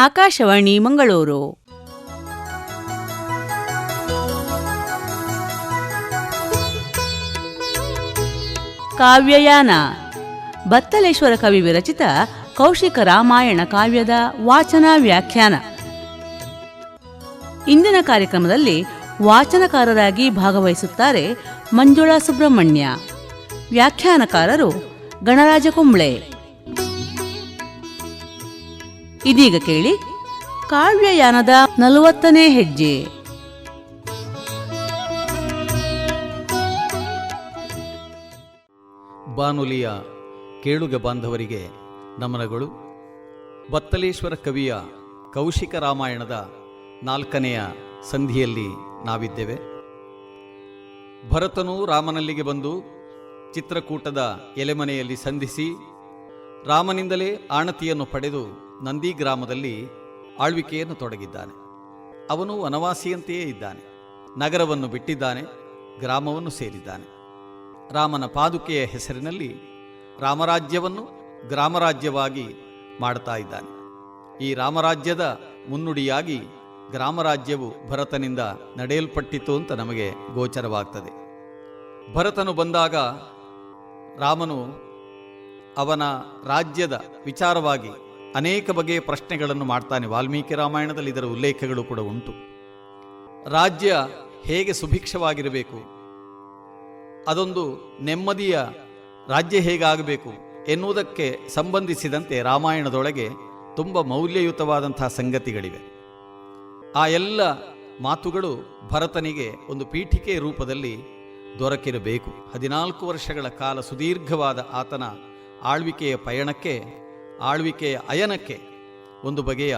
ಆಕಾಶವಾಣಿ ಮಂಗಳೂರು. ಕಾವ್ಯಯಾನ ಬತ್ತಲೇಶ್ವರ ಕವಿ ವಿರಚಿತ ಕೌಶಿಕ ರಾಮಾಯಣ ಕಾವ್ಯದ ವಾಚನ ವ್ಯಾಖ್ಯಾನ. ಇಂದಿನ ಕಾರ್ಯಕ್ರಮದಲ್ಲಿ ವಾಚನಕಾರರಾಗಿ ಭಾಗವಹಿಸುತ್ತಾರೆ ಮಂಜುಳಾ ಸುಬ್ರಹ್ಮಣ್ಯ. ವ್ಯಾಖ್ಯಾನಕಾರರು ಗಣರಾಜ ಕುಂಬ್ಳೆ. ಇದೀಗ ಕೇಳಿ ಕಾವ್ಯಯಾನದ 40ನೇ ಹೆಜ್ಜೆ. ಬಾನುಲಿಯ ಕೇಳುಗ ಬಾಂಧವರಿಗೆ ನಮನಗಳು. ಬತ್ತಲೇಶ್ವರ ಕವಿಯ ಕೌಶಿಕ ರಾಮಾಯಣದ 4ನೆಯ ಸಂಧಿಯಲ್ಲಿ ನಾವಿದ್ದೇವೆ. ಭರತನು ರಾಮನಲ್ಲಿಗೆ ಬಂದು ಚಿತ್ರಕೂಟದ ಎಲೆಮನೆಯಲ್ಲಿ ಸಂಧಿಸಿ ರಾಮನಿಂದಲೇ ಆಣತಿಯನ್ನು ಪಡೆದು ನಂದಿ ಗ್ರಾಮದಲ್ಲಿ ಆಳ್ವಿಕೆಯನ್ನು ತೊಡಗಿದ್ದಾನೆ. ಅವನು ವನವಾಸಿಯಂತೆಯೇ ಇದ್ದಾನೆ. ನಗರವನ್ನು ಬಿಟ್ಟಿದ್ದಾನೆ, ಗ್ರಾಮವನ್ನು ಸೇರಿದ್ದಾನೆ. ರಾಮನ ಪಾದುಕೆಯ ಹೆಸರಿನಲ್ಲಿ ರಾಮರಾಜ್ಯವನ್ನು ಗ್ರಾಮರಾಜ್ಯವಾಗಿ ಮಾಡ್ತಾ ಇದ್ದಾನೆ. ಈ ರಾಮರಾಜ್ಯದ ಮುನ್ನುಡಿಯಾಗಿ ಗ್ರಾಮರಾಜ್ಯವು ಭರತನಿಂದ ನಡೆಯಲ್ಪಟ್ಟಿತು ಅಂತ ನಮಗೆ ಗೋಚರವಾಗ್ತದೆ. ಭರತನು ಬಂದಾಗ ರಾಮನು ಅವನ ರಾಜ್ಯದ ವಿಚಾರವಾಗಿ ಅನೇಕ ಬಗೆಯ ಪ್ರಶ್ನೆಗಳನ್ನು ಮಾಡ್ತಾನೆ. ವಾಲ್ಮೀಕಿ ರಾಮಾಯಣದಲ್ಲಿ ಇದರ ಉಲ್ಲೇಖಗಳು ಕೂಡ ಉಂಟು. ರಾಜ್ಯ ಹೇಗೆ ಸುಭಿಕ್ಷವಾಗಿರಬೇಕು, ಅದೊಂದು ನೆಮ್ಮದಿಯ ರಾಜ್ಯ ಹೇಗಾಗಬೇಕು ಎನ್ನುವುದಕ್ಕೆ ಸಂಬಂಧಿಸಿದಂತೆ ರಾಮಾಯಣದೊಳಗೆ ತುಂಬ ಮೌಲ್ಯಯುತವಾದಂತಹ ಸಂಗತಿಗಳಿವೆ. ಆ ಎಲ್ಲ ಮಾತುಗಳು ಭರತನಿಗೆ ಒಂದು ಪೀಠಿಕೆ ರೂಪದಲ್ಲಿ ದೊರಕಿರಬೇಕು. 14 ವರ್ಷಗಳ ಕಾಲ ಸುದೀರ್ಘವಾದ ಆತನ ಆಳ್ವಿಕೆಯ ಪಯಣಕ್ಕೆ, ಆಳ್ವಿಕೆಯ ಅಯನಕ್ಕೆ ಒಂದು ಬಗೆಯ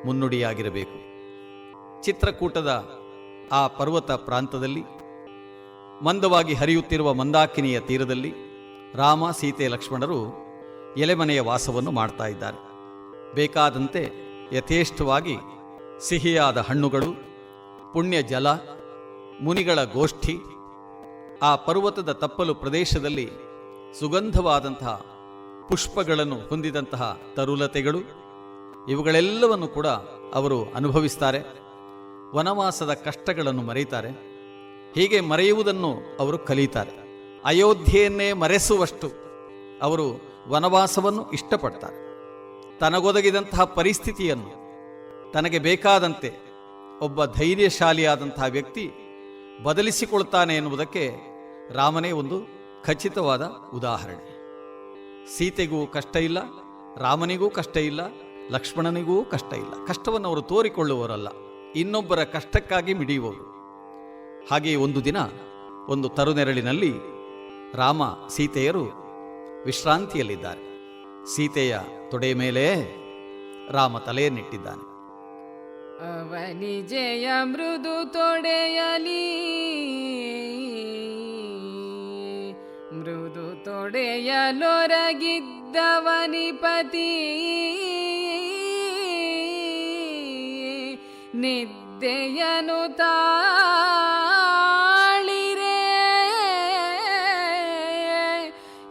ಮುನ್ನುಡಿಯಾಗಿರಬೇಕು. ಚಿತ್ರಕೂಟದ ಆ ಪರ್ವತ ಪ್ರಾಂತದಲ್ಲಿ ಮಂದವಾಗಿ ಹರಿಯುತ್ತಿರುವ ಮಂದಾಕಿನಿಯ ತೀರದಲ್ಲಿ ರಾಮ, ಸೀತೆ, ಲಕ್ಷ್ಮಣರು ಎಲೆಮನೆಯ ವಾಸವನ್ನು ಮಾಡ್ತಾ ಇದ್ದಾರೆ. ಬೇಕಾದಂತೆ ಯಥೇಷ್ಟವಾಗಿ ಸಿಹಿಯಾದ ಹಣ್ಣುಗಳು, ಪುಣ್ಯ ಜಲ, ಮುನಿಗಳ ಗೋಷ್ಠಿ, ಆ ಪರ್ವತದ ತಪ್ಪಲು ಪ್ರದೇಶದಲ್ಲಿ ಸುಗಂಧವಾದಂತಹ ಪುಷ್ಪಗಳನ್ನು ಹೊಂದಿದಂತಹ ತರುಲತೆಗಳು, ಇವುಗಳೆಲ್ಲವನ್ನು ಕೂಡ ಅವರು ಅನುಭವಿಸ್ತಾರೆ. ವನವಾಸದ ಕಷ್ಟಗಳನ್ನು ಮರೆಯುತ್ತಾರೆ. ಹೀಗೆ ಮರೆಯುವುದನ್ನು ಅವರು ಕಲಿತಾರೆ. ಅಯೋಧ್ಯೆಯನ್ನೇ ಮರೆಸುವಷ್ಟು ಅವರು ವನವಾಸವನ್ನು ಇಷ್ಟಪಡ್ತಾರೆ. ತನಗೊದಗಿದಂತಹ ಪರಿಸ್ಥಿತಿಯನ್ನು ತನಗೆ ಬೇಕಾದಂತೆ ಒಬ್ಬ ಧೈರ್ಯಶಾಲಿಯಾದಂತಹ ವ್ಯಕ್ತಿ ಬದಲಿಸಿಕೊಳ್ತಾನೆ ಎನ್ನುವುದಕ್ಕೆ ರಾಮನೇ ಒಂದು ಖಚಿತವಾದ ಉದಾಹರಣೆ. ಸೀತೆಗೂ ಕಷ್ಟ ಇಲ್ಲ, ರಾಮನಿಗೂ ಕಷ್ಟ ಇಲ್ಲ, ಲಕ್ಷ್ಮಣನಿಗೂ ಕಷ್ಟ ಇಲ್ಲ. ಕಷ್ಟವನ್ನು ಅವರು ತೋರಿಕೊಳ್ಳುವವರಲ್ಲ, ಇನ್ನೊಬ್ಬರ ಕಷ್ಟಕ್ಕಾಗಿ ಮಿಡಿಯುವವರು. ಹಾಗೆಯೇ ಒಂದು ದಿನ ಒಂದು ತರುನೆರಳಿನಲ್ಲಿ ರಾಮ, ಸೀತೆಯರು ವಿಶ್ರಾಂತಿಯಲ್ಲಿದ್ದಾರೆ. ಸೀತೆಯ ತೊಡೆಯ ಮೇಲೆ ರಾಮ ತಲೆಯನ್ನಿಟ್ಟಿದ್ದಾನೆ. ಅವನಿಜೆಯ ಮೃದು ತೊಡೆಯಲಿ, ಮೃದು ತೊಡೆಯಲೊರಗಿದ್ದವನಿಪತಿ ನಿದ್ದೆಯನು ತಾಳಿರೆ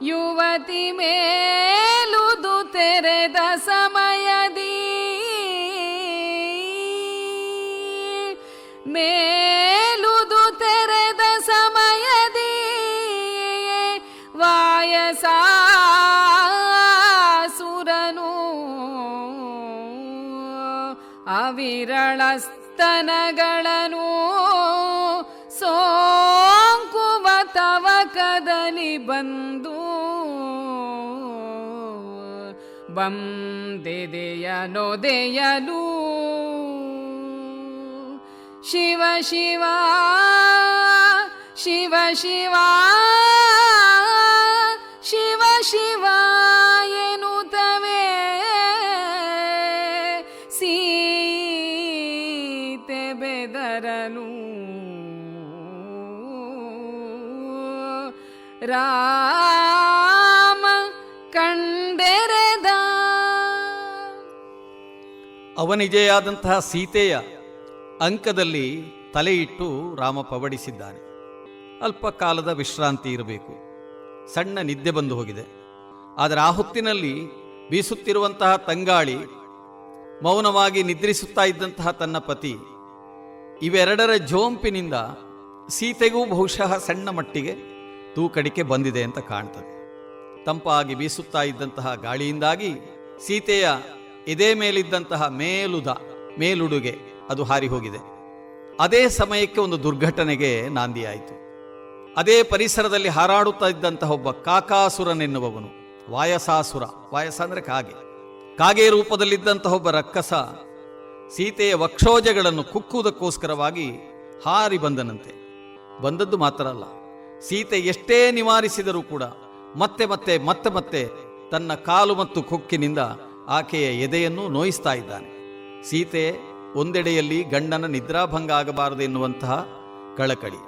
ಯುವತಿ ಮೇಲುದು ತೆರೆದ ಸಮಯದಿ, ಮೇಲುದು ತೆರೆದ ಸಮಯದಿ ವಾಯಸಾಸುರನು ಅವಿರಳ ಸ್ತನಗಳನ್ನು ಸೋಂಕುವ ತವಕದಲ್ಲಿ ಬಂದು ಬಂದೆದೆಯನೊದೆಯಲು ಶಿವ ಶಿವ ಶಿವ ಶಿವ ಶಿವ ಶಿವ ಎನ್ನುತ್ತವೆ ಸೀತೆ ಬೆದರಲು ರಾಮ ಕಂಡೆರೆದ. ಅವನಿಜೆಯಾದಂತಹ ಸೀತೆಯ ಅಂಕದಲ್ಲಿ ತಲೆಯಿಟ್ಟು ರಾಮ ಪವಡಿಸಿದ್ದಾನೆ. ಅಲ್ಪ ಕಾಲದ ವಿಶ್ರಾಂತಿ ಇರಬೇಕು. ಸಣ್ಣ ನಿದ್ದೆ ಬಂದು ಹೋಗಿದೆ. ಆದರೆ ಆ ಹೊತ್ತಿನಲ್ಲಿ ಬೀಸುತ್ತಿರುವಂತಹ ತಂಗಾಳಿ ಮೌನವಾಗಿ ನಿದ್ರಿಸುತ್ತಾ ಇದ್ದಂತಹ ತನ್ನ ಪತಿ, ಇವೆರಡರ ಜೋಂಪಿನಿಂದ ಸೀತೆಗೂ ಬಹುಶಃ ಸಣ್ಣ ಮಟ್ಟಿಗೆ ತೂಕಡಿಕೆ ಬಂದಿದೆ ಅಂತ ಕಾಣ್ತದೆ. ತಂಪಾಗಿ ಬೀಸುತ್ತಾ ಇದ್ದಂತಹ ಗಾಳಿಯಿಂದಾಗಿ ಸೀತೆಯ ಎದೆ ಮೇಲಿದ್ದಂತಹ ಮೇಲುಡುಗೆ ಅದು ಹಾರಿ ಹೋಗಿದೆ. ಅದೇ ಸಮಯಕ್ಕೆ ಒಂದು ದುರ್ಘಟನೆಗೆ ನಾಂದಿಯಾಯಿತು. ಅದೇ ಪರಿಸರದಲ್ಲಿ ಹಾರಾಡುತ್ತಾ ಇದ್ದಂತಹ ಒಬ್ಬ ಕಾಕಾಸುರನೆನ್ನುವವನು, ವಾಯಸಾಸುರ, ವಾಯಸ ಅಂದರೆ ಕಾಗೆ ರೂಪದಲ್ಲಿದ್ದಂತಹ ಒಬ್ಬ ರಕ್ಕಸ ಸೀತೆಯ ವಕ್ಷೋಜಗಳನ್ನು ಕುಕ್ಕುವುದಕ್ಕೋಸ್ಕರವಾಗಿ ಹಾರಿ ಬಂದನಂತೆ. ಬಂದದ್ದು ಮಾತ್ರ ಅಲ್ಲ, ಸೀತೆ ಎಷ್ಟೇ ನಿವಾರಿಸಿದರೂ ಕೂಡ ಮತ್ತೆ ಮತ್ತೆ ಮತ್ತೆ ಮತ್ತೆ ತನ್ನ ಕಾಲು ಮತ್ತು ಕೊಕ್ಕಿನಿಂದ ಆಕೆಯ ಎದೆಯನ್ನು ನೋಯಿಸ್ತಾ ಇದ್ದಾನೆ. ಸೀತೆ ಒಂದೆಡೆಯಲ್ಲಿ ಗಂಡನ ನಿದ್ರಾಭಂಗ ಆಗಬಾರದು ಎನ್ನುವಂತಹ ಕಳಕಳಿ,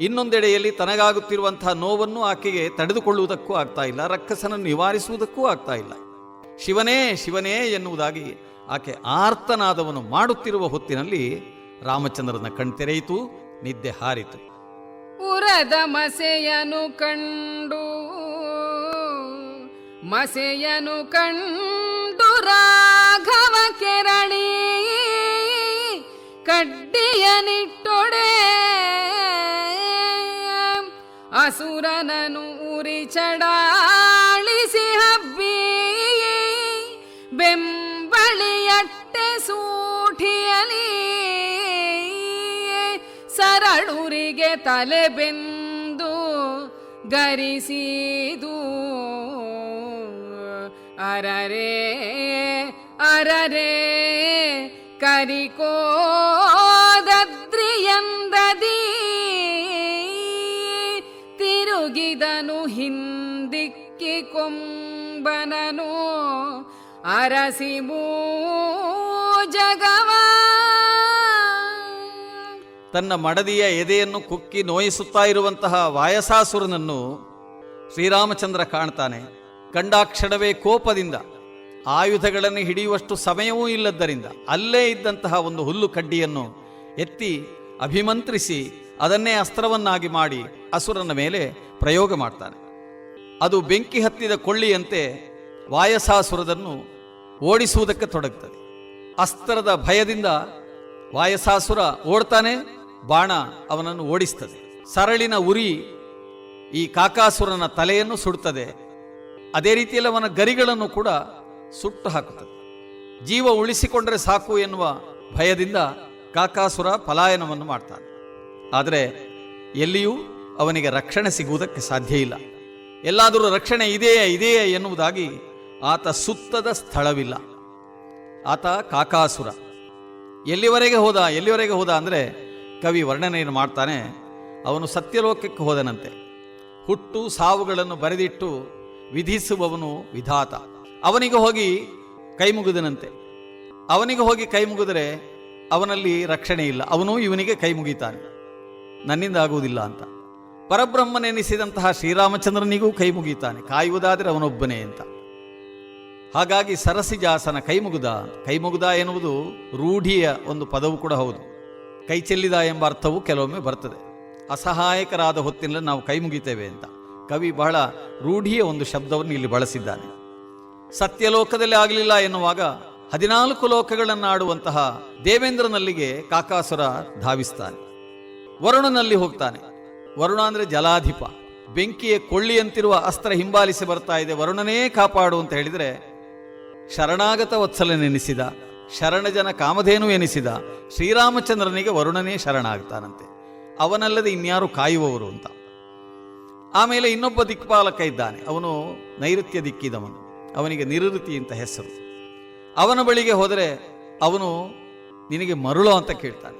ಇನ್ನೊಂದೆಡೆಯಲ್ಲಿ ತನಗಾಗುತ್ತಿರುವಂತಹ ನೋವನ್ನು ಆಕೆಗೆ ತಡೆದುಕೊಳ್ಳುವುದಕ್ಕೂ ಆಗ್ತಾ ಇಲ್ಲ, ರಕ್ಕಸನನ್ನು ನಿವಾರಿಸುವುದಕ್ಕೂ ಆಗ್ತಾ ಇಲ್ಲ. ಶಿವನೇ ಶಿವನೇ ಎನ್ನುವುದಾಗಿ ಆಕೆ ಆರ್ತನಾದವನ್ನು ಮಾಡುತ್ತಿರುವ ಹೊತ್ತಿನಲ್ಲಿ ರಾಮಚಂದ್ರನ ಕಣ್ತೆರೆಯಿತು, ನಿದ್ದೆ ಹಾರಿತು. ಉರದ ಮಸೆಯನು ಕಂಡು ರಾಘವ ಕೆರಳಿ ಕಡ್ಡಿಯ ನಿಟ್ಟೊಡೆ ಅಸುರನನು ಉರಿ ಚಡಾಳಿಸಿ ಹಬ್ಬಿ ಬೆಂಬಳಿಯಟ್ಟೆ ಸೂಠಿಯಲಿ ಸರಳುರಿಗೆ ತಲೆ ಬೆಂದು ಗರಿಸಿದು. ಅರರೆ ಅರರೆ ಕರಿಕೋದದ್ರಿಯಂದದಿ ತಿರುಗಿದನು ಹಿಂದಿಕ್ಕಿ ಕೊಂಬನನು ಅರಸಿಮೂ ಜಗವ. ತನ್ನ ಮಡದಿಯ ಎದೆಯನ್ನು ಕುಕ್ಕಿ ನೋಯಿಸುತ್ತಾ ಇರುವಂತಹ ವಾಯಸಾಸುರನನ್ನು ಶ್ರೀರಾಮಚಂದ್ರ ಕಾಣ್ತಾನೆ. ಕಂಡಾಕ್ಷಣವೇ ಕೋಪದಿಂದ, ಆಯುಧಗಳನ್ನು ಹಿಡಿಯುವಷ್ಟು ಸಮಯವೂ ಇಲ್ಲದ್ದರಿಂದ ಅಲ್ಲೇ ಇದ್ದಂತಹ ಒಂದು ಹುಲ್ಲು ಕಡ್ಡಿಯನ್ನು ಎತ್ತಿ ಅಭಿಮಂತ್ರಿಸಿ ಅದನ್ನೇ ಅಸ್ತ್ರವನ್ನಾಗಿ ಮಾಡಿ ಅಸುರನ ಮೇಲೆ ಪ್ರಯೋಗ ಮಾಡ್ತಾನೆ. ಅದು ಬೆಂಕಿ ಹತ್ತಿದ ಕೊಳ್ಳಿಯಂತೆ ವಾಯಸಾಸುರದನ್ನು ಓಡಿಸುವುದಕ್ಕೆ ತೊಡಗ್ತದೆ. ಅಸ್ತ್ರದ ಭಯದಿಂದ ವಾಯಸಾಸುರ ಓಡ್ತಾನೆ, ಬಾಣ ಅವನನ್ನು ಓಡಿಸ್ತದೆ. ಸರಳಿನ ಉರಿ ಈ ಕಾಕಾಸುರನ ತಲೆಯನ್ನು ಸುಡುತ್ತದೆ. ಅದೇ ರೀತಿಯಲ್ಲಿ ಅವನ ಗರಿಗಳನ್ನು ಕೂಡ ಸುಟ್ಟು ಹಾಕುತ್ತದೆ. ಜೀವ ಉಳಿಸಿಕೊಂಡರೆ ಸಾಕು ಎನ್ನುವ ಭಯದಿಂದ ಕಾಕಾಸುರ ಪಲಾಯನವನ್ನು ಮಾಡ್ತಾನೆ. ಆದರೆ ಎಲ್ಲಿಯೂ ಅವನಿಗೆ ರಕ್ಷಣೆ ಸಿಗುವುದಕ್ಕೆ ಸಾಧ್ಯ ಇಲ್ಲ. ಎಲ್ಲಾದರೂ ರಕ್ಷಣೆ ಇದೆಯೇ ಎನ್ನುವುದಾಗಿ ಆತ ಸುತ್ತದ ಸ್ಥಳವಿಲ್ಲ. ಆತ ಕಾಕಾಸುರ ಎಲ್ಲಿವರೆಗೆ ಹೋದ ಅಂದರೆ ಕವಿ ವರ್ಣನೆಯನ್ನು ಮಾಡ್ತಾನೆ. ಅವನು ಸತ್ಯಲೋಕಕ್ಕೆ ಹೋದನಂತೆ. ಹುಟ್ಟು ಸಾವುಗಳನ್ನು ಬರೆದಿಟ್ಟು ವಿಧಿಸುವವನು ವಿಧಾತ. ಅವನಿಗೆ ಹೋಗಿ ಕೈ ಮುಗಿದರೆ ಅವನಲ್ಲಿ ರಕ್ಷಣೆ ಇಲ್ಲ. ಅವನು ಇವನಿಗೆ ಕೈ ಮುಗಿತಾನೆ, ನನ್ನಿಂದ ಆಗುವುದಿಲ್ಲ ಅಂತ. ಪರಬ್ರಹ್ಮನೆನಿಸಿದಂತಹ ಶ್ರೀರಾಮಚಂದ್ರನಿಗೂ ಕೈ ಮುಗಿತಾನೆ, ಕಾಯುವುದಾದರೆ ಅವನೊಬ್ಬನೇ ಅಂತ. ಹಾಗಾಗಿ ಸರಸಿಜಾಸನ ಕೈಮುಗಿದ ಎನ್ನುವುದು ರೂಢಿಯ ಒಂದು ಪದವು ಕೂಡ ಹೌದು. ಕೈ ಚೆಲ್ಲಿದ ಎಂಬ ಅರ್ಥವು ಕೆಲವೊಮ್ಮೆ ಬರ್ತದೆ. ಅಸಹಾಯಕರಾದ ಹೊತ್ತಿನಲ್ಲಿ ನಾವು ಕೈ ಮುಗಿತೇವೆ ಅಂತ ಕವಿ ಬಹಳ ರೂಢಿಯ ಒಂದು ಶಬ್ದವನ್ನು ಇಲ್ಲಿ ಬಳಸಿದ್ದಾನೆ. ಸತ್ಯಲೋಕದಲ್ಲಿ ಆಗಲಿಲ್ಲ ಎನ್ನುವಾಗ 14 ಲೋಕಗಳನ್ನಾಡುವಂತಹ ದೇವೇಂದ್ರನಲ್ಲಿಗೆ ಕಾಕಾಸುರ ಧಾವಿಸ್ತಾನೆ. ವರುಣನಲ್ಲಿ ಹೋಗ್ತಾನೆ. ವರುಣ ಅಂದರೆ ಜಲಾಧಿಪ. ಬೆಂಕಿಯ ಕೊಳ್ಳಿಯಂತಿರುವ ಅಸ್ತ್ರ ಹಿಂಬಾಲಿಸಿ ಬರ್ತಾ ಇದೆ, ವರುಣನೇ ಕಾಪಾಡು ಅಂತ ಹೇಳಿದರೆ ಶರಣಾಗತ ವತ್ಸಲನೆನಿಸಿದ, ಶರಣಜನ ಕಾಮಧೇನು ಎನಿಸಿದ ಶ್ರೀರಾಮಚಂದ್ರನಿಗೆ ವರುಣನೇ ಶರಣಾಗ್ತಾನಂತೆ. ಅವನಲ್ಲದೆ ಇನ್ಯಾರು ಕಾಯುವವರು ಅಂತ. ಆಮೇಲೆ ಇನ್ನೊಬ್ಬ ದಿಕ್ಪಾಲಕ ಇದ್ದಾನೆ, ಅವನು ನೈಋತ್ಯ ದಿಕ್ಕಿದವನು, ಅವನಿಗೆ ನಿವೃತ್ತಿ ಅಂತ ಹೆಸರು. ಅವನ ಬಳಿಗೆ ಹೋದರೆ ಅವನು ನಿನಗೆ ಮರುಳೋ ಅಂತ ಕೇಳ್ತಾನೆ.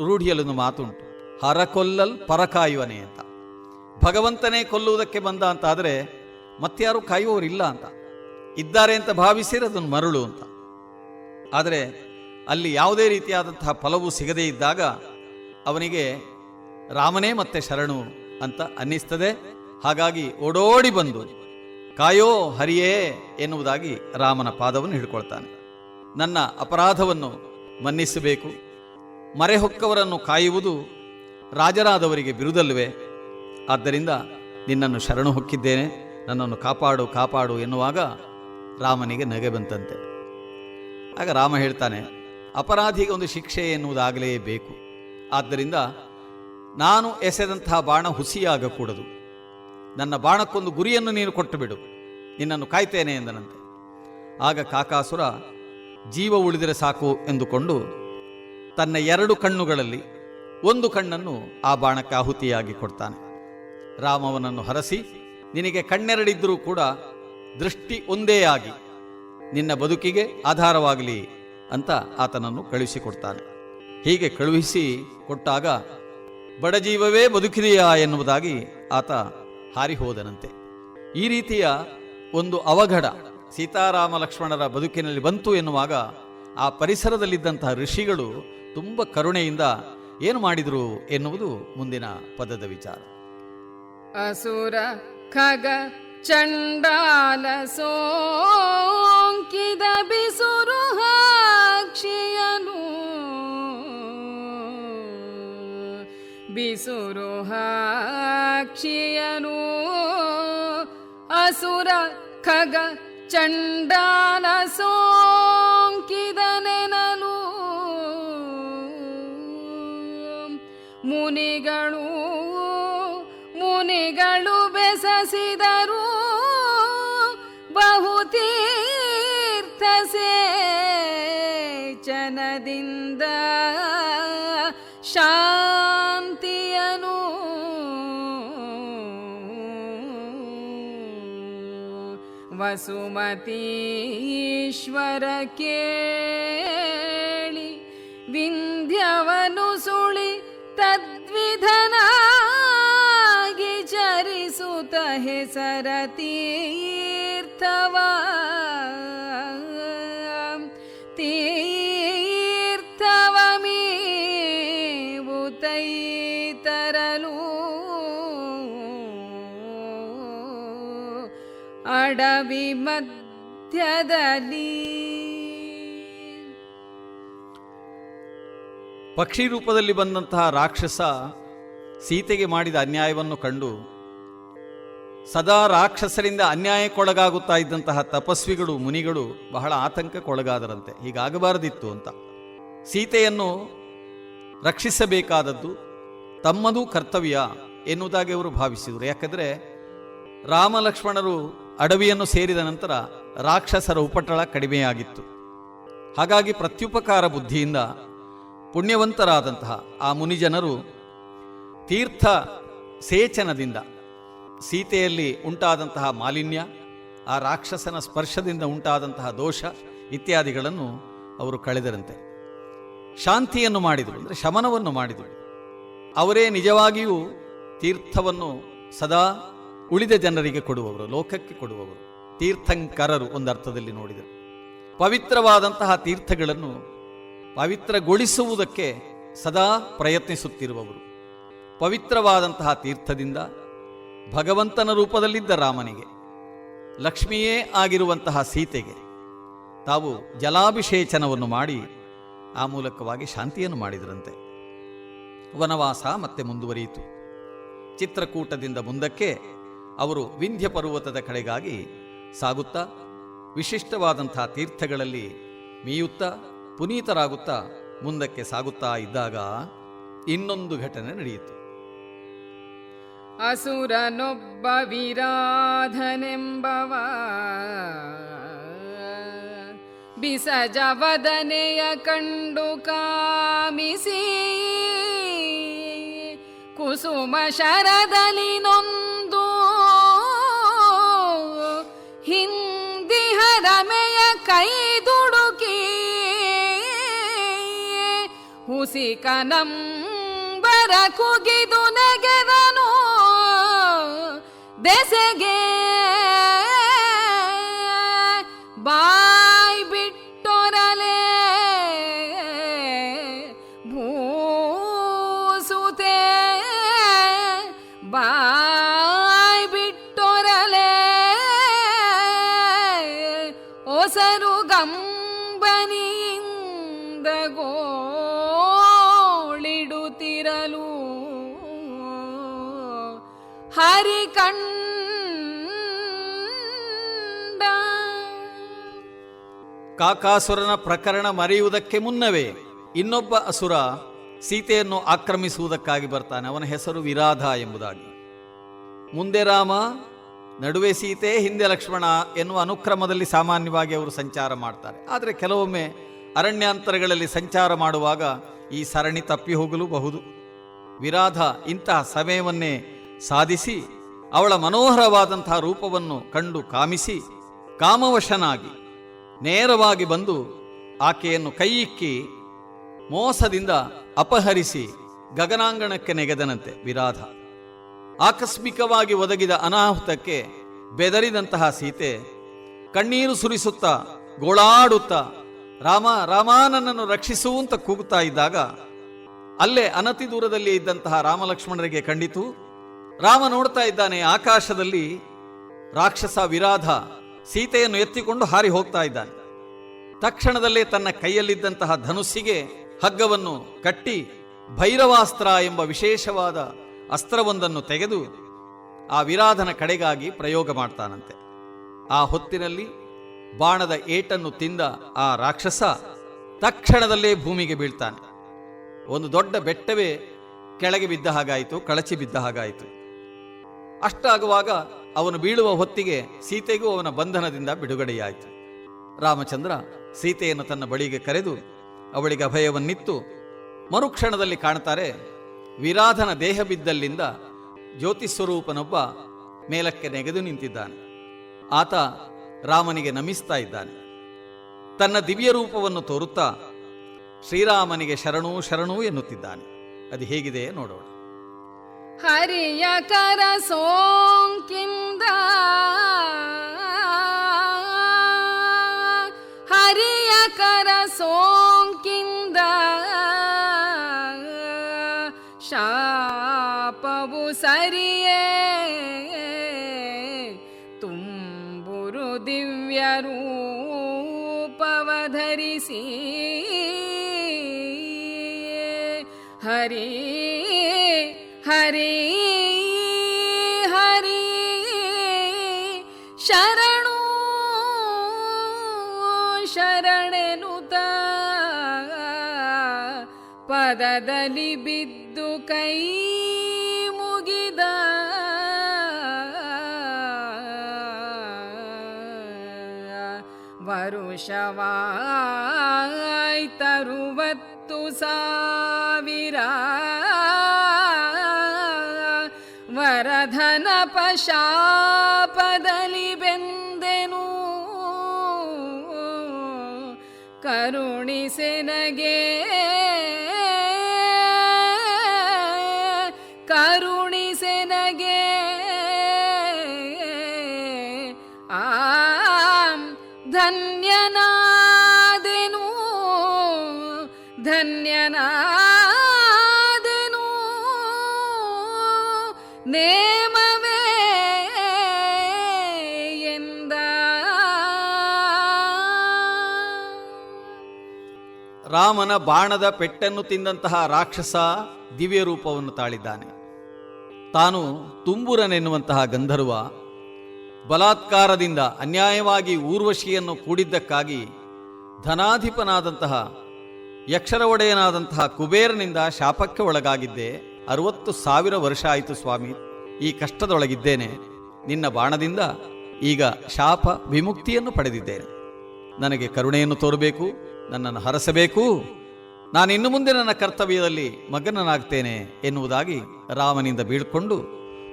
ರೂಢಿಯಲ್ಲೊಂದು ಮಾತುಂಟು, ಹರಕೊಲ್ಲಲ್ ಪರಕಾಯುವನೆ ಅಂತ. ಭಗವಂತನೇ ಕೊಲ್ಲುವುದಕ್ಕೆ ಬಂದ ಅಂತ ಆದರೆ ಮತ್ತಾರು ಕಾಯುವವರಿಲ್ಲ ಅಂತ, ಇದ್ದಾರೆ ಅಂತ ಭಾವಿಸಿದ್ರೆ ಅದನ್ನು ಮರುಳು ಅಂತ. ಆದರೆ ಅಲ್ಲಿ ಯಾವುದೇ ರೀತಿಯಾದಂತಹ ಫಲವು ಸಿಗದೇ ಇದ್ದಾಗ ಅವನಿಗೆ ರಾಮನೇ ಮತ್ತೆ ಶರಣು ಅಂತ ಅನ್ನಿಸ್ತದೆ. ಹಾಗಾಗಿ ಓಡೋಡಿ ಬಂದು ಕಾಯೋ ಹರಿಯೇ ಎನ್ನುವುದಾಗಿ ರಾಮನ ಪಾದವನ್ನು ಹಿಡ್ಕೊಳ್ತಾನೆ. ನನ್ನ ಅಪರಾಧವನ್ನು ಮನ್ನಿಸಬೇಕು, ಮರೆಹೊಕ್ಕವರನ್ನು ಕಾಯುವುದು ರಾಜರಾದವರಿಗೆ ಬಿರುದಲ್ವೇ, ಆದ್ದರಿಂದ ನಿನ್ನನ್ನು ಶರಣು ಹೊಕ್ಕಿದ್ದೇನೆ, ನನ್ನನ್ನು ಕಾಪಾಡು ಕಾಪಾಡು ಎನ್ನುವಾಗ ರಾಮನಿಗೆ ನಗೆ ಬಂತಂತೆ. ಆಗ ರಾಮ ಹೇಳ್ತಾನೆ, ಅಪರಾಧಿಗೆ ಒಂದು ಶಿಕ್ಷೆ ಎನ್ನುವುದಾಗಲೇಬೇಕು. ಆದ್ದರಿಂದ ನಾನು ಎಸೆದಂತಹ ಬಾಣ ಹುಸಿಯಾಗಕೂಡದು. ನನ್ನ ಬಾಣಕ್ಕೊಂದು ಗುರಿಯನ್ನು ನೀನು ಕೊಟ್ಟು ಬಿಡು, ನಿನ್ನನ್ನು ಕಾಯ್ತೇನೆ ಎಂದನಂತೆ. ಆಗ ಕಾಕಾಸುರ ಜೀವ ಉಳಿದರೆ ಸಾಕು ಎಂದುಕೊಂಡು ತನ್ನ 2 ಕಣ್ಣುಗಳಲ್ಲಿ ಒಂದು ಕಣ್ಣನ್ನು ಆ ಬಾಣಕ್ಕೆ ಆಹುತಿಯಾಗಿ ಕೊಡ್ತಾನೆ. ರಾಮವನನ್ನು ಹರಸಿ, ನಿನಗೆ ಕಣ್ಣೆರಡಿದ್ದರೂ ಕೂಡ ದೃಷ್ಟಿ ಒಂದೇ ಆಗಿ ನಿನ್ನ ಬದುಕಿಗೆ ಆಧಾರವಾಗಲಿ ಅಂತ ಆತನನ್ನು ಕಳುಹಿಸಿಕೊಡ್ತಾನೆ. ಹೀಗೆ ಕಳುಹಿಸಿ ಕೊಟ್ಟಾಗ ಬಡಜೀವವೇ ಬದುಕಿದೆಯಾ ಎನ್ನುವುದಾಗಿ ಆತ ಹಾರಿಹೋದನಂತೆ. ಈ ರೀತಿಯ ಒಂದು ಅವಘಡ ಸೀತಾರಾಮ ಲಕ್ಷ್ಮಣರ ಬದುಕಿನಲ್ಲಿ ಬಂತು ಎನ್ನುವಾಗ ಆ ಪರಿಸರದಲ್ಲಿದ್ದಂತಹ ಋಷಿಗಳು ತುಂಬ ಕರುಣೆಯಿಂದ ಏನು ಮಾಡಿದರು ಎನ್ನುವುದು ಮುಂದಿನ ಪದದ ವಿಚಾರ. ಅಸುರ ಖಗ ಚಂಡಾಲ ಸೋಂಕಿದ ಬಿಸುರು ಹಾಕ್ಷಿಯನು ಬಿಸುರು ಹಾಕ್ಷಿಯನು ಅಸುರ ಖಗ ಚಂಡಾಲ ಸೋಂಕಿದ ನೆನಲು ಮುನಿಗಳು ಬೆಸಸಿದರು ಬಹುತೀರ್ಥ ಸೇಚನದಿಂದ ಶಾಂತಿಯನು ವಸುಮತೀಶ್ವರ ಕೇಳಿ ವಿಂಧ್ಯವನು ಸುಳಿ ತದ್ವಿಧನಾಗಿ ಚರಿಸುತ್ತ ಹೆಸರ ತೀರ್ಥವ ಮೀವು ತೈತರಲು ಅಡವಿ ಮಧ್ಯದಲ್ಲಿ ಪಕ್ಷಿ ರೂಪದಲ್ಲಿ ಬಂದಂತಹ ರಾಕ್ಷಸ ಸೀತೆಗೆ ಮಾಡಿದ ಅನ್ಯಾಯವನ್ನು ಕಂಡು ಸದಾ ರಾಕ್ಷಸರಿಂದ ಅನ್ಯಾಯಕ್ಕೊಳಗಾಗುತ್ತಾ ಇದ್ದಂತಹ ತಪಸ್ವಿಗಳು ಮುನಿಗಳು ಬಹಳ ಆತಂಕಕ್ಕೊಳಗಾದರಂತೆ. ಹೀಗಾಗಬಾರದಿತ್ತು ಅಂತ. ಸೀತೆಯನ್ನು ರಕ್ಷಿಸಬೇಕಾದದ್ದು ತಮ್ಮದೂ ಕರ್ತವ್ಯ ಎನ್ನುವುದಾಗಿ ಅವರು ಭಾವಿಸಿದರು. ಯಾಕಂದರೆ ರಾಮ ಲಕ್ಷ್ಮಣರು ಅಡವಿಯನ್ನು ಸೇರಿದ ನಂತರ ರಾಕ್ಷಸರ ಉಪಟಳ ಕಡಿಮೆಯಾಗಿತ್ತು. ಹಾಗಾಗಿ ಪ್ರತ್ಯುಪಕಾರ ಬುದ್ಧಿಯಿಂದ ಪುಣ್ಯವಂತರಾದಂತಹ ಆ ಮುನಿಜನರು ತೀರ್ಥ ಸೇಚನದಿಂದ ಸೀತೆಯಲ್ಲಿ ಉಂಟಾದಂತಹ ಮಾಲಿನ್ಯ, ಆ ರಾಕ್ಷಸನ ಸ್ಪರ್ಶದಿಂದ ಉಂಟಾದಂತಹ ದೋಷ ಇತ್ಯಾದಿಗಳನ್ನು ಅವರು ಕಳೆದರಂತೆ. ಶಾಂತಿಯನ್ನು ಮಾಡಿದರು, ಅಂದರೆ ಶಮನವನ್ನು ಮಾಡಿದರು. ಅವರೇ ನಿಜವಾಗಿಯೂ ತೀರ್ಥವನ್ನು ಸದಾ ಉಳಿದ ಜನರಿಗೆ ಕೊಡುವವರು, ಲೋಕಕ್ಕೆ ಕೊಡುವವರು. ತೀರ್ಥಂಕರರು ಒಂದರ್ಥದಲ್ಲಿ ನೋಡಿದರು. ಪವಿತ್ರವಾದಂತಹ ತೀರ್ಥಗಳನ್ನು ಪವಿತ್ರಗೊಳಿಸುವುದಕ್ಕೆ ಸದಾ ಪ್ರಯತ್ನಿಸುತ್ತಿರುವವರು. ಪವಿತ್ರವಾದಂತಹ ತೀರ್ಥದಿಂದ ಭಗವಂತನ ರೂಪದಲ್ಲಿದ್ದ ರಾಮನಿಗೆ, ಲಕ್ಷ್ಮಿಯೇ ಆಗಿರುವಂತಹ ಸೀತೆಗೆ ತಾವು ಜಲಾಭಿಷೇಚನವನ್ನು ಮಾಡಿ ಆ ಮೂಲಕವಾಗಿ ಶಾಂತಿಯನ್ನು ಮಾಡಿದರಂತೆ. ವನವಾಸ ಮತ್ತೆ ಮುಂದುವರಿಯಿತು. ಚಿತ್ರಕೂಟದಿಂದ ಮುಂದಕ್ಕೆ ಅವರು ವಿಂಧ್ಯ ಪರ್ವತದ ಕಡೆಗಾಗಿ ಸಾಗುತ್ತಾ ವಿಶಿಷ್ಟವಾದಂತಹ ತೀರ್ಥಗಳಲ್ಲಿ ಮೀಯುತ್ತಾ ಪುನೀತರಾಗುತ್ತಾ ಮುಂದಕ್ಕೆ ಸಾಗುತ್ತಾ ಇದ್ದಾಗ ಇನ್ನೊಂದು ಘಟನೆ ನಡೆಯಿತು. ಅಸುರನೊಬ್ಬ ವಿರಾಧನೆಂಬವ ಬಿಸಜವದನೆಯ ಕಂಡು ಕಾಮಿಸಿ ಕುಸುಮ ಶರದಲ್ಲಿ ನೊಂದು ಹಿಂದಿಹರಮೆಯ ಕೈ ದುಡುಕಿ ಹುಸಿಕನಂಬರ ಕುಗಿದು ನೆಗೆದನು ದೆಸೆಗೆ ಬಾಯ್ ಬಿಟ್ಟೊರಲೆ ಭೂಸುತೆ ಬಾಯ್ ಬಿಟ್ಟೊರಲೆ ಒಸರು ಗಂಬನಿಯಿಂದ ಗೋಳಿಡುತ್ತಿರಲು ಹರಿಕಂಡ. ಕಾಕಾಸುರನ ಪ್ರಕರಣ ಮರೆಯುವುದಕ್ಕೆ ಮುನ್ನವೇ ಇನ್ನೊಬ್ಬ ಅಸುರ ಸೀತೆಯನ್ನು ಆಕ್ರಮಿಸುವುದಕ್ಕಾಗಿ ಬರ್ತಾನೆ. ಅವನ ಹೆಸರು ವಿರಾಧ ಎಂಬುದಾಗಿ. ಮುಂದೆ ರಾಮ, ನಡುವೆ ಸೀತೆ, ಹಿಂದೆ ಲಕ್ಷ್ಮಣ ಎನ್ನುವ ಅನುಕ್ರಮದಲ್ಲಿ ಸಾಮಾನ್ಯವಾಗಿ ಅವರು ಸಂಚಾರ ಮಾಡ್ತಾರೆ. ಆದರೆ ಕೆಲವೊಮ್ಮೆ ಅರಣ್ಯಾಂತರಗಳಲ್ಲಿ ಸಂಚಾರ ಮಾಡುವಾಗ ಈ ಸರಣಿ ತಪ್ಪಿ ಹೋಗಲೂ ಬಹುದು. ವಿರಾಧ ಇಂತಹ ಸಮಯವನ್ನೇ ಸಾಧಿಸಿ ಅವಳ ಮನೋಹರವಾದಂತಹ ರೂಪವನ್ನು ಕಂಡು ಕಾಮಿಸಿ ಕಾಮವಶನಾಗಿ ನೇರವಾಗಿ ಬಂದು ಆಕೆಯನ್ನು ಕೈಯಿಕ್ಕಿ ಮೋಸದಿಂದ ಅಪಹರಿಸಿ ಗಗನಾಂಗಣಕ್ಕೆ ನೆಗೆದನಂತೆ ವಿರಾಧ. ಆಕಸ್ಮಿಕವಾಗಿ ಒದಗಿದ ಅನಾಹುತಕ್ಕೆ ಬೆದರಿದಂತಹ ಸೀತೆ ಕಣ್ಣೀರು ಸುರಿಸುತ್ತಾ ಗೋಳಾಡುತ್ತಾ ರಾಮ ರಾಮ ನನ್ನನ್ನು ರಕ್ಷಿಸು ಅಂತ ಕೂಗುತ್ತಾ ಇದ್ದಾಗ ಅಲ್ಲೇ ಅನತಿ ದೂರದಲ್ಲಿ ಇದ್ದಂತಹ ರಾಮಲಕ್ಷ್ಮಣರಿಗೆ ಕಂಡಿತು. ರಾಮ ನೋಡ್ತಾ ಇದ್ದಾನೆ, ಆಕಾಶದಲ್ಲಿ ರಾಕ್ಷಸ ವಿರಾಧ ಸೀತೆಯನ್ನು ಎತ್ತಿಕೊಂಡು ಹಾರಿ ಹೋಗ್ತಾ ಇದ್ದಾನೆ. ತಕ್ಷಣದಲ್ಲೇ ತನ್ನ ಕೈಯಲ್ಲಿದ್ದಂತಹ ಧನುಸ್ಸಿಗೆ ಹಗ್ಗವನ್ನು ಕಟ್ಟಿ ಭೈರವಾಸ್ತ್ರ ಎಂಬ ವಿಶೇಷವಾದ ಅಸ್ತ್ರವೊಂದನ್ನು ತೆಗೆದು ಆ ವಿರಾಧನ ಕಡೆಗಾಗಿ ಪ್ರಯೋಗ ಮಾಡ್ತಾನಂತೆ. ಆ ಹೊತ್ತಿನಲ್ಲಿ ಬಾಣದ ಏಟನ್ನು ತಿಂದ ಆ ರಾಕ್ಷಸ ತಕ್ಷಣದಲ್ಲೇ ಭೂಮಿಗೆ ಬೀಳ್ತಾನೆ. ಒಂದು ದೊಡ್ಡ ಬೆಟ್ಟವೇ ಕೆಳಗೆ ಬಿದ್ದ ಹಾಗಾಯಿತು, ಕಳಚಿ ಬಿದ್ದ ಹಾಗಾಯಿತು. ಅಷ್ಟಾಗುವಾಗ ಅವನು ಬೀಳುವ ಹೊತ್ತಿಗೆ ಸೀತೆಗೂ ಅವನ ಬಂಧನದಿಂದ ಬಿಡುಗಡೆಯಾಯಿತು. ರಾಮಚಂದ್ರ ಸೀತೆಯನ್ನು ತನ್ನ ಬಳಿಗೆ ಕರೆದು ಅವಳಿಗೆ ಅಭಯವನ್ನಿತ್ತು. ಮರುಕ್ಷಣದಲ್ಲಿ ಕಾಣ್ತಾರೆ, ವಿರಾಧನ ದೇಹ ಬಿದ್ದಲ್ಲಿಂದ ಜ್ಯೋತಿಸ್ವರೂಪನೊಬ್ಬ ಮೇಲಕ್ಕೆ ನೆಗೆದು ನಿಂತಿದ್ದಾನೆ. ಆತ ರಾಮನಿಗೆ ನಮಿಸ್ತಾ ಇದ್ದಾನೆ. ತನ್ನ ದಿವ್ಯ ರೂಪವನ್ನು ತೋರುತ್ತಾ ಶ್ರೀರಾಮನಿಗೆ ಶರಣು ಶರಣು ಎನ್ನುತ್ತಿದ್ದಾನೆ. ಅದು ಹೇಗಿದೆ ನೋಡೋಣ. ಹರಿಯ ಕರ ಸೋಂಕಿಂದ ಹರಿಯ ಕರ ಸೋಂಕಿಂದ ಶಾಪವು ಸರಿಯೇ ತುಂಬುರು ದಿವ್ಯ ರೂಪವಧರಿಸಿ ಹರಿ ಹರಿ ಹರಿ ಶರಣು ಶರಣೆನುತ ಪದದಲ್ಲಿ ಬಿದ್ದು ಕೈ ಮುಗಿದ ವರುಷವಾಯ್ತರುವತ್ತು ಸಾವಿರ ವರಧನ ಪಶಾಪದಲ್ಲಿ ಬೆಂದೆನು ಕರುಣಿಸೆನಗೆ ಕರುಣಿಸೆನಗೆ ಧನ್ಯನಾದೆನು ಧನ್ಯನಾದೆನು ನೇಮವೇ ಎಂದ. ರಾಮನ ಬಾಣದ ಪೆಟ್ಟನ್ನು ತಿಂದಂತಹ ರಾಕ್ಷಸ ದಿವ್ಯ ರೂಪವನ್ನು ತಾಳಿದ್ದಾನೆ. ತಾನು ತುಂಬುರನೆನ್ನುವಂತಹ ಗಂಧರ್ವ ಬಲಾತ್ಕಾರದಿಂದ ಅನ್ಯಾಯವಾಗಿ ಊರ್ವಶಿಯನ್ನು ಕೂಡಿದ್ದಕ್ಕಾಗಿ ಧನಾಧಿಪನಾದಂತಹ ಯಕ್ಷರ ಒಡೆಯನಾದಂತಹ ಕುಬೇರನಿಂದ ಶಾಪಕ್ಕೆ ಒಳಗಾಗಿದ್ದೆ. 60,000 ವರ್ಷ ಆಯಿತು ಸ್ವಾಮಿ, ಈ ಕಷ್ಟದೊಳಗಿದ್ದೇನೆ. ನಿನ್ನ ಬಾಣದಿಂದ ಈಗ ಶಾಪ ವಿಮುಕ್ತಿಯನ್ನು ಪಡೆದಿದ್ದೇನೆ. ನನಗೆ ಕರುಣೆಯನ್ನು ತೋರಬೇಕು, ನನ್ನನ್ನು ಹರಸಬೇಕು. ನಾನಿನ್ನು ಮುಂದೆ ನನ್ನ ಕರ್ತವ್ಯದಲ್ಲಿ ಮಗ್ನನಾಗ್ತೇನೆ ಎನ್ನುವುದಾಗಿ ರಾಮನಿಂದ ಬೀಳ್ಕೊಂಡು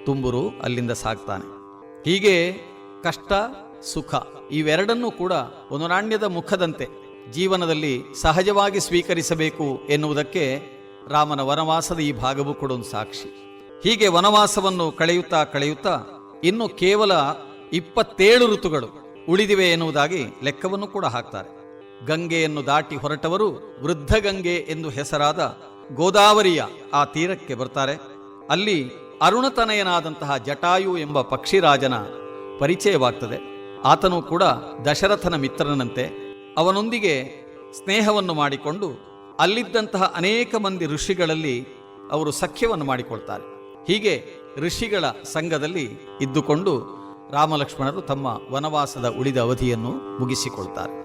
ತುಂಬುರು ಅಲ್ಲಿಂದ ಸಾಗ್ತಾನೆ. ಹೀಗೆ ಕಷ್ಟ ಸುಖ ಇವೆರಡನ್ನೂ ಕೂಡ ಒಂದು ನಾಣ್ಯದ ಮುಖದಂತೆ ಜೀವನದಲ್ಲಿ ಸಹಜವಾಗಿ ಸ್ವೀಕರಿಸಬೇಕು ಎನ್ನುವುದಕ್ಕೆ ರಾಮನ ವನವಾಸದ ಈ ಭಾಗವು ಕೂಡ ಒಂದು ಸಾಕ್ಷಿ. ಹೀಗೆ ವನವಾಸವನ್ನು ಕಳೆಯುತ್ತಾ ಕಳೆಯುತ್ತಾ ಇನ್ನು ಕೇವಲ 27 ಋತುಗಳು ಉಳಿದಿವೆ ಎನ್ನುವುದಾಗಿ ಲೆಕ್ಕವನ್ನು ಕೂಡ ಹಾಕ್ತಾರೆ. ಗಂಗೆಯನ್ನು ದಾಟಿ ಹೊರಟವರು ವೃದ್ಧ ಗಂಗೆ ಎಂದು ಹೆಸರಾದ ಗೋದಾವರಿಯ ಆ ತೀರಕ್ಕೆ ಬರ್ತಾರೆ. ಅಲ್ಲಿ ಅರುಣತನಯನಾದಂತಹ ಜಟಾಯು ಎಂಬ ಪಕ್ಷಿರಾಜನ ಪರಿಚಯವಾಗ್ತದೆ. ಆತನು ಕೂಡ ದಶರಥನ ಮಿತ್ರನಂತೆ. ಅವನೊಂದಿಗೆ ಸ್ನೇಹವನ್ನು ಮಾಡಿಕೊಂಡು ಅಲ್ಲಿದ್ದಂತಹ ಅನೇಕ ಮಂದಿ ಋಷಿಗಳಲ್ಲಿ ಅವರು ಸಖ್ಯವನ್ನು ಮಾಡಿಕೊಳ್ತಾರೆ. ಹೀಗೆ ಋಷಿಗಳ ಸಂಘದಲ್ಲಿ ಇದ್ದುಕೊಂಡು ರಾಮಲಕ್ಷ್ಮಣರು ತಮ್ಮ ವನವಾಸದ ಉಳಿದ ಅವಧಿಯನ್ನು ಮುಗಿಸಿಕೊಳ್ತಾರೆ.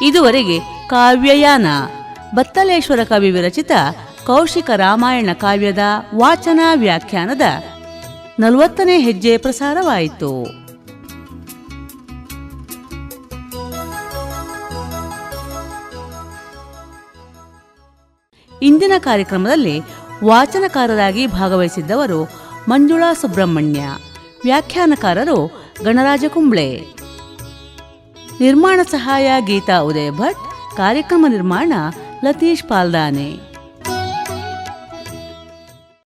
ಇದುವರೆಗೆ ಕಾವ್ಯಯಾನ ಬತ್ತಲೇಶ್ವರ ಕವಿ ವಿರಚಿತ ಕೌಶಿಕ ರಾಮಾಯಣ ಕಾವ್ಯದ ವಾಚನ ವ್ಯಾಖ್ಯಾನದ 40ನೇ ಹೆಜ್ಜೆ ಪ್ರಸಾರವಾಯಿತು. ಇಂದಿನ ಕಾರ್ಯಕ್ರಮದಲ್ಲಿ ವಾಚನಕಾರರಾಗಿ ಭಾಗವಹಿಸಿದ್ದವರು ಮಂಜುಳಾ ಸುಬ್ರಹ್ಮಣ್ಯ, ವ್ಯಾಖ್ಯಾನಕಾರರು ಗಣರಾಜ ಕುಂಬ್ಳೆ, ನಿರ್ಮಾಣ ಸಹಾಯ ಗೀತಾ ಉದಯ ಭಟ್, ಕಾರ್ಯಕ್ರಮ ನಿರ್ಮಾಣ ಲತೀಶ್ ಪಾಲ್ದಾನೆ.